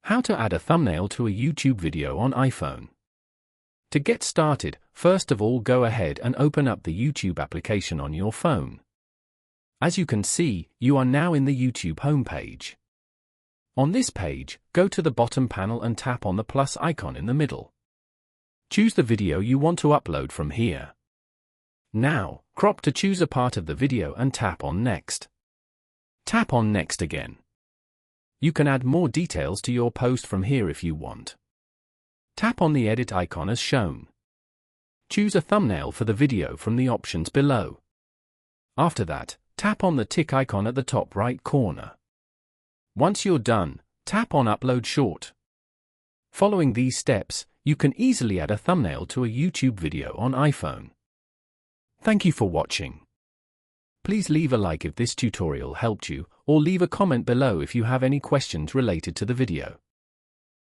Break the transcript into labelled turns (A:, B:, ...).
A: How to add a thumbnail to a YouTube video on iPhone. To get started, first of all go ahead and open up the YouTube application on your phone. As you can see, you are now in the YouTube homepage. On this page, go to the bottom panel and tap on the plus icon in the middle. Choose the video you want to upload from here. Now, crop to choose a part of the video and tap on Next. Tap on Next again. You can add more details to your post from here if you want. Tap on the edit icon as shown. Choose a thumbnail for the video from the options below. After that, tap on the tick icon at the top right corner. Once you're done, tap on Upload Short. Following these steps, you can easily add a thumbnail to a YouTube video on iPhone. Thank you for watching. Please leave a like if this tutorial helped you, or leave a comment below if you have any questions related to the video.